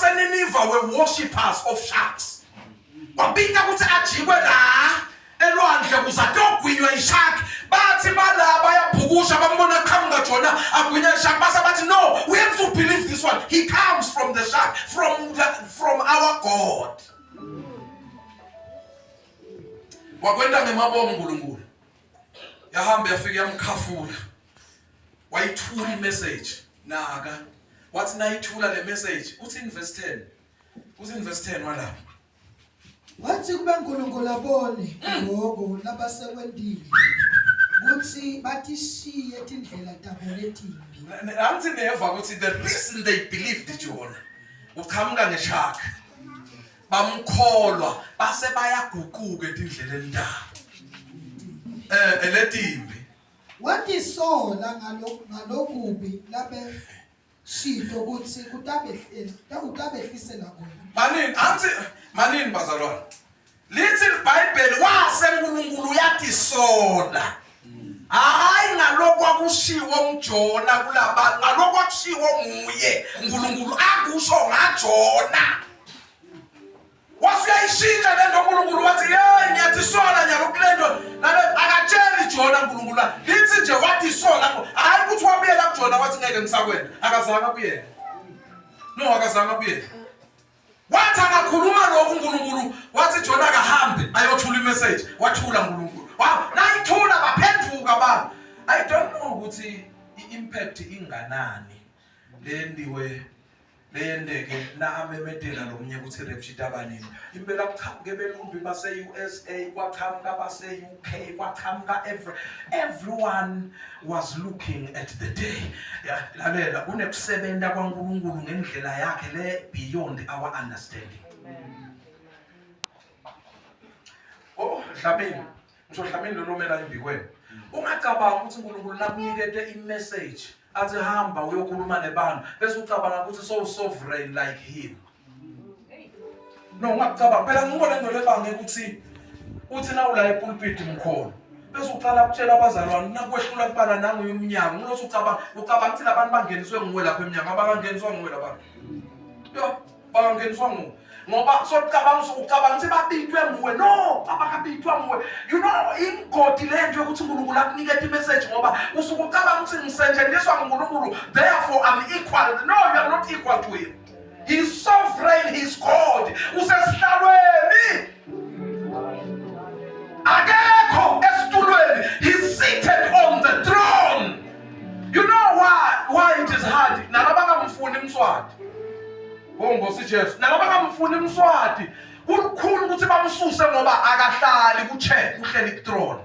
baseNineveh were worshippers of sharks. Kwabika ukuthi ajikwe la elwandle kuzatogwinywa ishaki. Bathi bala bayabhukusha bambona qhamuka Jona agwinya ishaki. Base bathi no, we have to believe this one. He comes from the shark, from our God. Wakwenda ngemabomo uNkulunkulu. Yahamba yafika yamkhafula. Wayithula imessage naka. Wathi nayithula le message uthi in verse 10. Uthi in verse 10 walapha. Wathi kube uNkulunkulu abone ngobo labasekwendile. Kuthi bathi shiye indlela tabo letimbi. Angithi neva ukuthi the reason they believed Jona uqhamuka ngeshaka. Bamkholwa base bayaguquka endleleni ndaba. Eletimbi. Wathi sola ngalokubi labe shito ukuthi kutabehlisela khona. Manini bazalwane. Lithi iBhayibheli waseNkulunkulu yathi sola. Hayi ngalokho akushiwo uJona kulabantu, ngalokho akushiwo nguye uNkulunkulu akusho ngaJona. Wasuyayishintsha lento uNkulunkulu wathi hey ngiyathi sola nyakulento nale akatsheli Jona uNkulunkulu. Lithi nje wathi sola hayi ukuthi wabuyela kuJona wathi ngeke ngisakwenda. Akazange abuyele. No akazange abuyele. Wathi akakhuluma lokho uNkulunkulu wathi Jona akahambe ayothula imessage wathula uNkulunkulu. Nayithula baphenduka abantu. I don't know ukuthi iimpact inganani lendiwe leyendeke na amemedela lomnye ukuthi rapture abanini. Impela kuqhamuke belumbi base USA kwaqhamuka base UK kwaqhamuka everyone was looking at the day. Lalela kunekusebenza kwaNkulunkulu ngendlela yakhe le beyond our understanding. Oh Dlamini ngisho Dlamini lo nomela imbikwena ungacabanga ukuthi uNkulunkulu nakunikete imessage athi hamba uyokhuluma nebantu bese ucabanga ukuthi so sovereign like him. No ungacabanga phela ngibona into lebange ukuthi uthi na ula epulpit mkholo bese uqala ukutshela abazalwane nakwehlula kubala nangu yomnyango ulothi ucabanga ukuthi labantu bangeniswe nguwe lapha eminyango abangeniswa nguwe labantu. Yo bangeniswa nguwe ngoba sokucabanga ukuthi babithwe nguwe. No abakabithwa nguwe. You know ingodi lento ukuthi uNkulunkulu akunikete imessage ngoba usuke ucabanga ukuthi ngisentshenjiswa nguNkulunkulu therefore I'm equal. No, you are not equal to him. He is sovereign, he is God. Usesihlalweni akekho esitulweni. He is seated on the throne. You know why it is hard nalabangamfuni umswati Nkosi Jesu nalabangamfuni umswati kukhulu ukuthi bamsuse ngoba akahlali kuchair uhleli ku throne.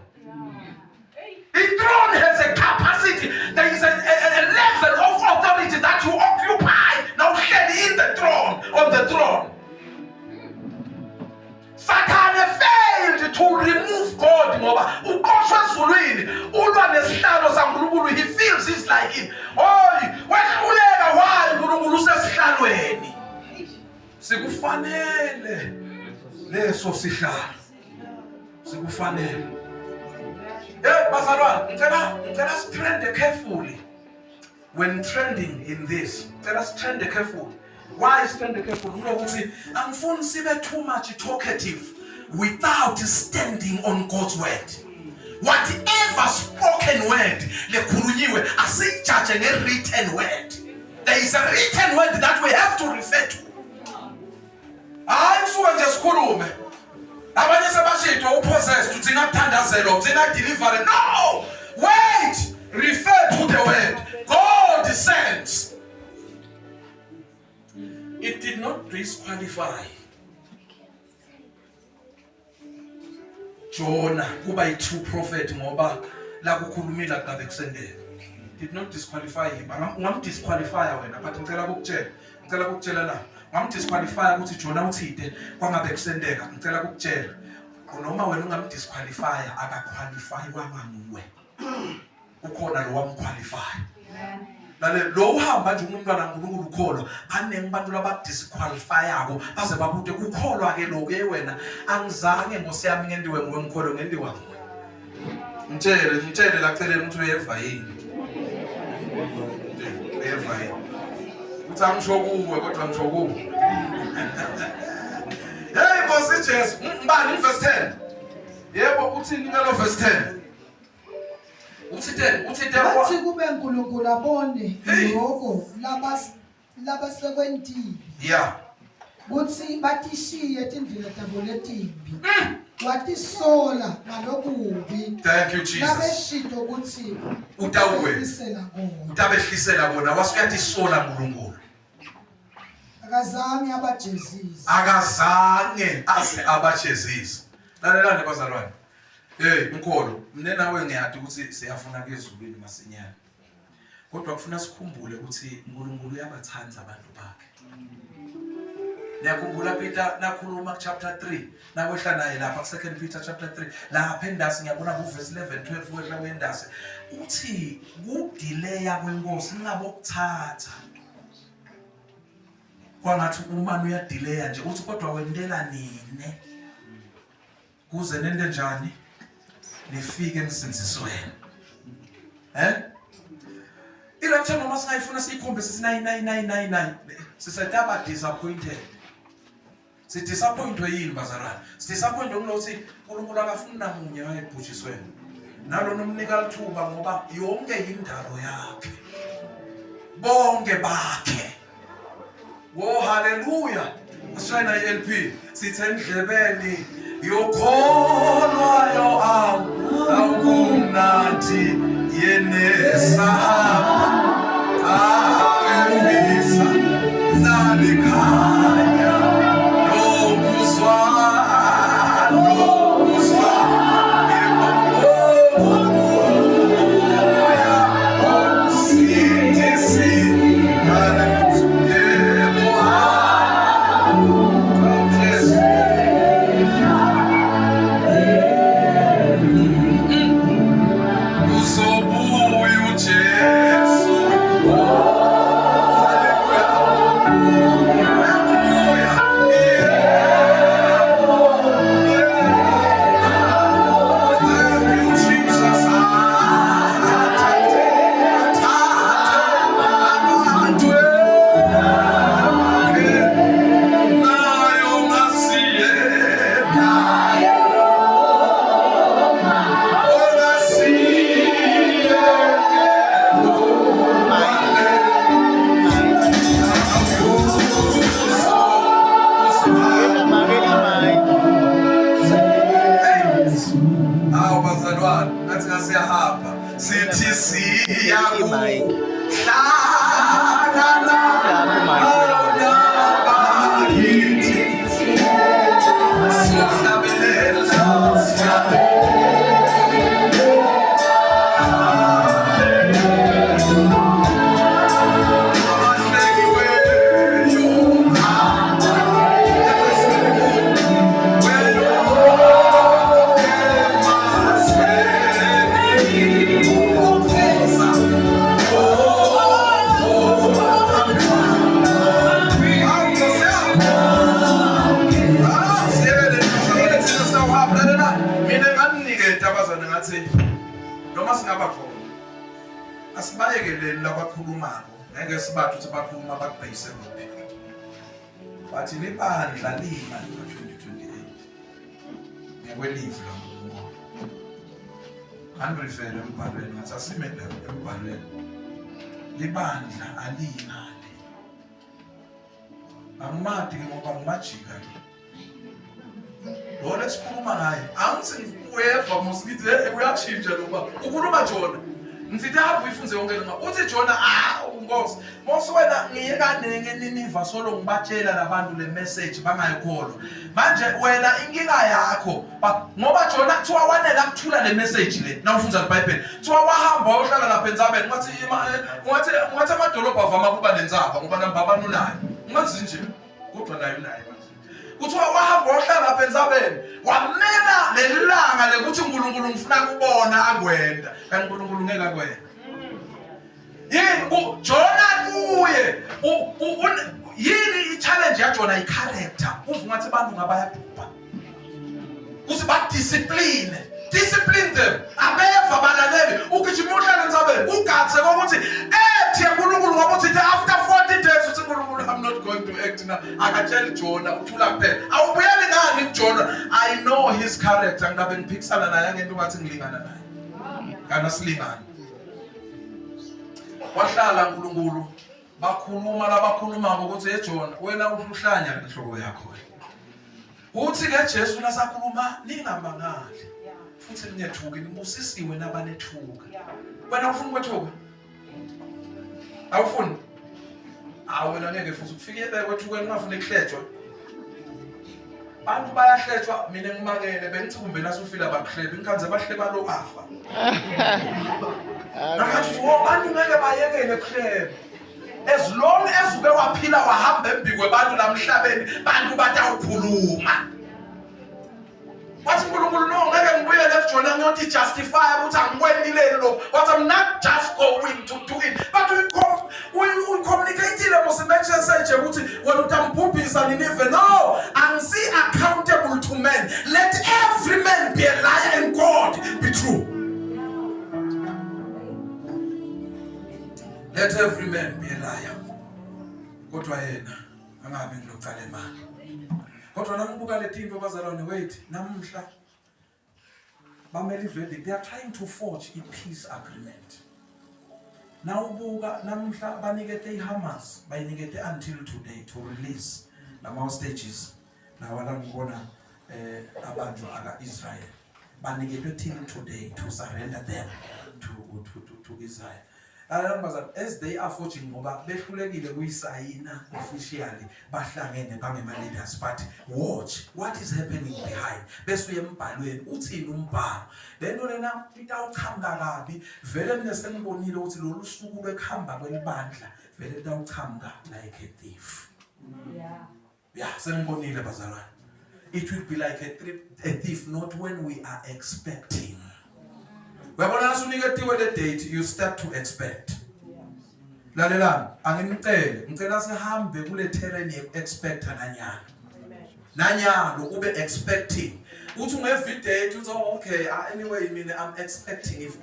The throne has a capacity. There is a level of authority that you occupy. Now uhleli in the throne, on the throne. Satan failed to remove God ngoba uqoshwe ezulwini ulwa nesihlalo saNkulunkulu. He feels he's like him. Oy wehluleka why uNkulunkulu usesihlalweni. Sikufanele leso sihlalo. Sikufanele. Bazalwane ngicela sitrende carefully when trending in this. Ngicela sitrende carefully. Why is trend careful? Ukuthi angifuni sibe too much talkative without standing on God's word. Whatever spoken word lekhulunyiwe asijudge nge-written word. There is a written word that we have to refer to. Hayi kusuke nje sikhulume. Abanye sebashitwa upossessed uthi ngakuthandazela uthi ngakudeliver. No! Wait! Refer to the word. God sends. It did not disqualify Jona kuba yi-true prophet ngoba la kukhulumile akabe kusendela. Did not disqualify him. Ungamdisqualify wena but ngicela ukutshela la. Ungamdisqualify ukuthi Jona uthide kwangabe kusendeka. Ngicela ukutshela noma wena ungamdisqualify akaqualify wangamuwe. Ukhona lo wamqualify. Lo uhamba nje umntwana kaNkulunkulu ukholo anengibantu labadisqualifyako baze babude ukholwa ke lokho wena angizange Nkosi yami ngendiwe nguwe ngikholo ngendiwa nguwe. Ngitshele laceleni ukuthi uyeva yini. Uyeva yini. uthi angisho kuwe kodwa ngisho kuwe. Hey Nkosi Jesu, ngibani verse 10? Yebo uthini ngalo verse 10? Uthi 10 wathi kube uNkulunkulu abone lokho labasekwentile. Yeah. Kuthi batishiye tindlela tabo letimbi. Watisola ngalokubi. Thank you Jesus. Labeshito ukuthi utabehlisela bona wasuyatisola uNkulunkulu. Akazange abajezisa. Akazange ase abajezisa. Lalelani bazalwane. Hey Mkholo, mina nawe ngiyadi ukuthi siyafuna kezulwini masinyane. Kodwa kufuna sikhumbule ukuthi uNkulunkulu uyabathanda abantu bakhe. Niyakhumbula Peter nakhuluma chapter 3 nawehla naye lapha ku 2 Peter chapter 3 lapha endasi ngiyabona ku verse 11 12 wehla kwendasi uthi kudileya kwenkosi ngabo ukuthatha kwangathi umani uyadileya nje uthi kodwa wendela nini kuze nende njani nifike nisinzisweni irapture noma singayifuna siyikhombise 9999 sisetaba disappointed. Sidisappointwe yini bazalwane? Sidisappointwe ukuthi uNkulunkulu akafuni namunye wayebhujisweni. Nalona umnika lithuba ngoba yonke indalo yakhe. Bonke bakhe. Wo haleluya. Usayina iLP sithe endlebeni yokholwayo awukumnandi yenesahaba awemisa nalikhaya nokuzwa yebomoya osindisi bathi libandla lima ngo-2028 ngekwelivu laMunkulunkulu. Angrifele embhalweni ngathi asimele embhalweni libandla alinale. Angimadi ke ngoba ngimajika ke. Lo lesikhuluma ngaye angithi ueva musikithi uyachinja loba ukhuluma Jona. Ngithi habu ifunze yonke lena. Uthi Jona Nkosi mose wena ngiye kanenge Niniva solo ngibatshela labantu le message bangayikholwa. Manje wena inkinga yakho ngoba Jona kuthiwa wanela kuthula le message le nawufunza iBhayibheli. Kuthiwa wahamba uhlala lapha eNzabeni ngathi amadolobha avama kuba nenzaba ngoba nambabani unayo. Ngathi nje kodwa nayo nayo. Kuthiwa wahamba uhlala lapha eNzabeni wamela lelanga lekuthi uNkulunkulu ngifuna kubona akwenda kanti uNkulunkulu ngeke akwenda. Yini Jona kuye yini i-challenge yaJona i-character. Uvuka ngathi abantu ngabayabhubha kuthi ba discipline Discipline them. Abeva balaleli. Ugijima uhlale nzabeni. Ugatse kokuthi ethi uNkulunkulu ngoba uthi after 40 days uthi uNkulunkulu I'm not going to act now. Akatshela Jona uthula kuphela. Awubuyeli ngani kuJona? I know his character. Ngabe ngiphikisana naye ngento ngathi ngilingana naye. Kana silingana. Wahlala uNkulunkulu bakhuluma labakhuluma ukuthi eJona wena uhlanya lenhloko yakho. Uthi ke Jesu nasakhuluma ningamangali. Futhi ningethuki nibusisiwe nabanethuka. Wena ufuna ukwethuka? Awufuni? Wena ngeke futhi ukufike kwethukeni ungafuni ukuhletshwa. Abantu bayahletshwa mina ngimakele bengithi kumbe nasufila bakuhlebe inkhanze bahleba lo afa. Nakathi abantu ngeke bayekele kuhleba. As long as ube waphila wahamba embikwe abantu lamhlabeni bantu batawukhuluma. Wathi uNkulunkulu no ngeke ngibuyele eJona ngiyothi justify ukuthi angikwendileni lo. But I'm not just going to do it. But we communicated with message ukuthi wena utambhubhisa Nineve. No, angisi accountable to men. Let every man be a liar and God be true. Let every man be a liar. Kodwa yena angabe ngilocala imali. Kodwa namubuka letinto bazalwane wait namhla bameli verdict they are trying to forge a peace agreement. Nawubuka namhla banikete iHamas bayinikete until today to release nama stages lawa la ngibona abantu aka Israel banikete till today to surrender them to Israel. As they are forging ngoba behlulekile kuyisayina officially bahlangene bangema leaders but watch what is happening behind bese uyembhalweni uthini umbhalo lento lena itawuchamba kabi vele mina sengibonile ukuthi lolu suku lwekhamba kwelibandla vele itawuchamba like a thief. Yeah sengibonile bazalwane. It will be like a thief not when we are expecting. Wabona usuniketiwe le date you start to expect. Lalelani ngicela sihambe kule terrain ye expect nanyalo. Nanyalo ube expecting. Uthi ungevi date uthi okay anyway mina I'm expecting if.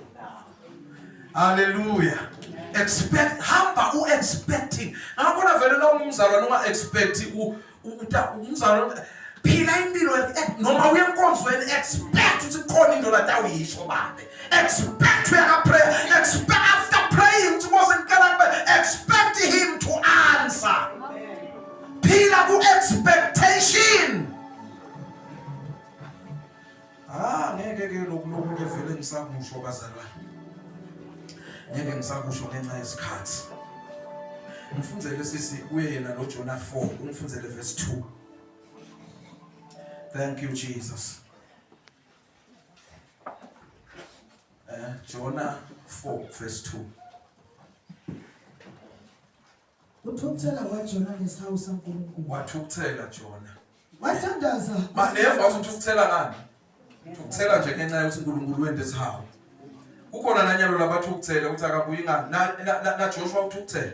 Hallelujah. Expect hamba expecting. Ngakona vele la umzalwane unga expect umzalwane phila impilo noma uyenkonzweni expect ukuthi khona into la tawuyisho babe. Expect uyaka pray, expect after praying to expect him to answer. Phila ku expectation. Ngeke ke lokhu vele ngisakusho bazalwane. Ngeke ngisakusho ngenxa yesikhathi. Ngifundzele sisi kuyena lo Jonah 4, ungifundzele verse 2. Thank you Jesus. Jonah 4 verse 2. Uthukuthela kwaJona ngesawu saNkulunkulu. Wathukuthela Jonah. Wathandaza. Maneva uthukuthela ngani? Uthukuthela nje ngenxa yokuthi uNkulunkulu wente isihawu. Kukhona nanyalo labathukuthela ukuthi akabuyi ngani na Joshua uthukuthela.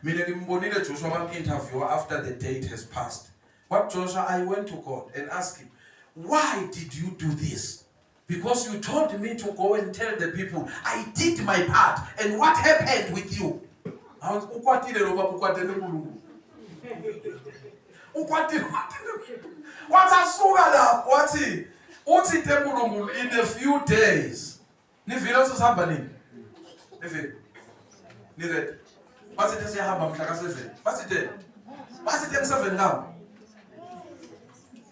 Mina ngimbonile Joshua bam-interview after the date has passed. What Joshua, I went to God and asked him, why did you do this? Because you told me to go and tell the people, I did my part. And what happened with you? In a few days.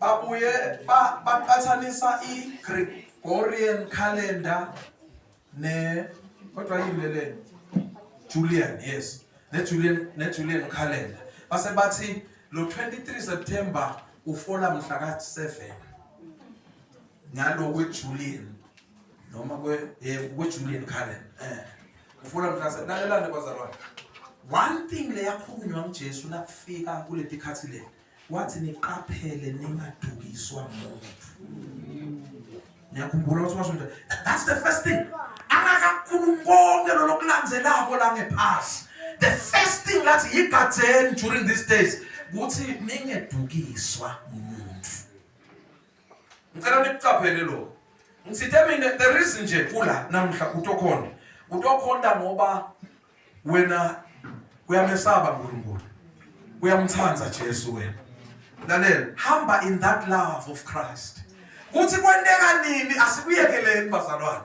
Babuye baqhathanisa i-Gregorian calendar ne kodwa yimlele Julian, yes, ne Julian calendar. Base bathi lo 23 September ufola mhla ka 7 ngalo kweJulian noma kweJulian calendar. Ufola mhla 7 lalelane bazalwane. One thing le yakhulunywa nguJesu nakufika kule tikhathi le wathi niqaphele ningadukiswa umuntu. Ngiyakhumbula ukuthi washo that's the first thing. Angakakhulumi konke lokulandzelako la ngephasi. The first thing that he got during these days ukuthi ningedukiswa umuntu. Ngicela niqaphele lo. Ngisithemile the reason nje kula namhla utokhonda ngoba wena uyamesaba uNkulunkulu. Uyamthanda Jesu wena. Lalela, hamba in that love of Christ. Kuthi kwenteka nini asikuyekeleni bazalwane.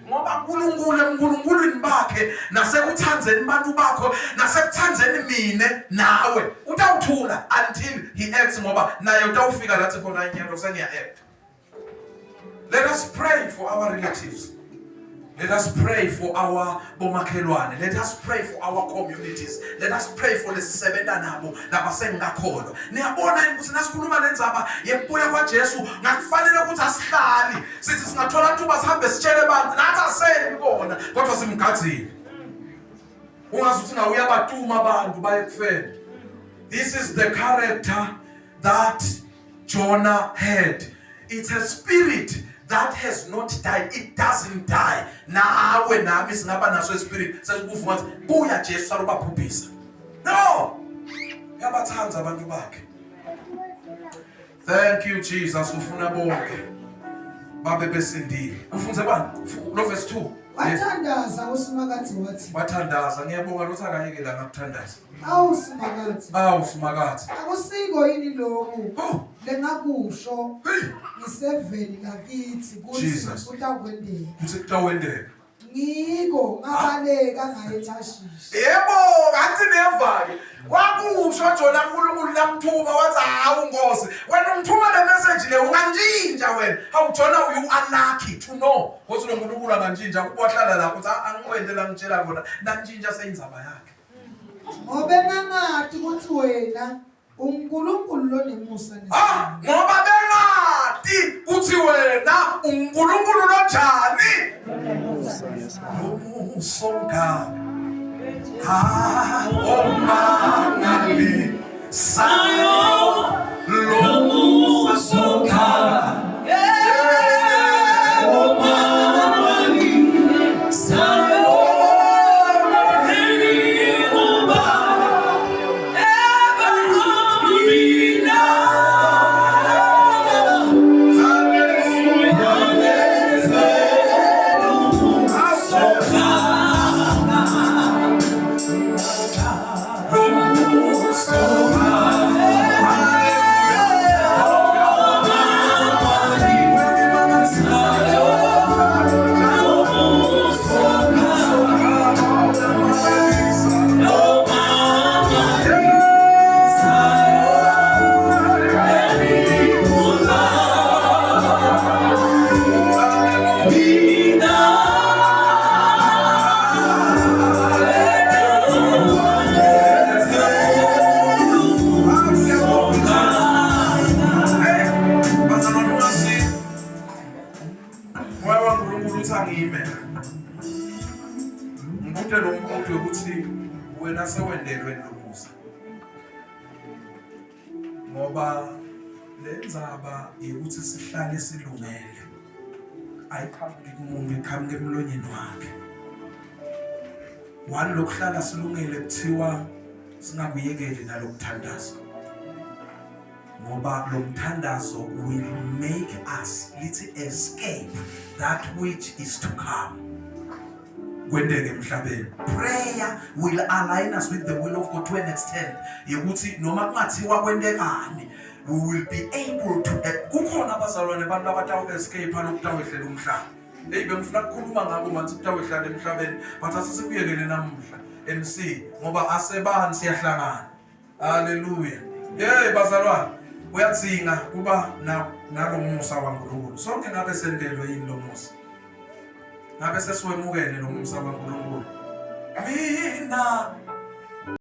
Ngoba uNkulunkulu bakhe nasekuthandzeni abantu bakho nasekuthandzeni mine nawe utawuthula until he acts ngoba naye utawufika lathi khona inyelo seniya act. Let us pray for our relatives. Let us pray for our bomakhelwane. Let us pray for our communities. Let us pray for lesisebenza nabo labasengakholwa. Niyabona ukuthi nasikhuluma lenzaba yempuya kwaJesu ngakufanele ukuthi asihlali sithi singathola thuba sihambe sitshele abantu nathi asele kubona kodwa simgadzile. Ungazuthi na uyabatuma abantu bayekufela. This is the character that Jonah had. It's a spirit that has not died. It doesn't die. Nawe nami singaba naso spirit sesikuvuka ukuthi buya Jesu salobaphuphisa. No. Yabathanza abantu bakhe. Thank you Jesus ufuna bonke babe besindile. Ufunze bani? Lo verse 2. Wathandaza uSimakade wathi. Wathandaza ngiyabonga ukuthi akayeke la ngakuthandaza. Awu Simakade. Awu Simakade. Akusiko yini lokhu? Lengakusho ngiseveni lakithi kuthi kutakwendeka. Kuthi kutawendeka. Ngiko ngabaleka ngayethashisha. Yebo, ngathi nevake. Kwakusho Jona uNkulunkulu lamthuma wathi hawu Nkosi, wena umthuma le message le unganjinja wena. Hawu Jona you are lucky to know. Ngothi lo uNkulunkulu anganjinja kubohlala lapho uthi angikwende la ngitshela khona nanjinja seyinzaba yakhe. Ngobe nangathi ukuthi wena uNkulunkulu lo nemusa nje. Ngoba bengati uthi wena uNkulunkulu lo njani? Songa. Omangali sayo lo songa. Omangali sayo nasewendelwe nomusa ngoba lenzaba ukuthi sihlale silungele ayiqhamuki kumuntu iqhamuke emlonyeni wakhe wani lokuhlala silungele kuthiwa singakuyekeli nalokuthandaza ngoba lo mthandazo will make us lithi escape that which is to come. Kwendeke emhlabeni. Prayer will align us with the will of God to an extent. Yokuthi noma kungathiwa kwendekani, we will be able to kukhona abazalwane abantu abatawu escape lokutawehlela umhlaba. Hey bengifuna ukukhuluma ngabo manje ukutawehlela emhlabeni, but asikuyekele namuhla. MC ngoba asebani siyahlangana. Hallelujah. Hey bazalwane, uyatsinga kuba nalomusa waNkulunkulu. Sonke ngabe sendelwe yini lo musa? Ngabe sesiwemukele lo musa kaNkulunkulu. Mina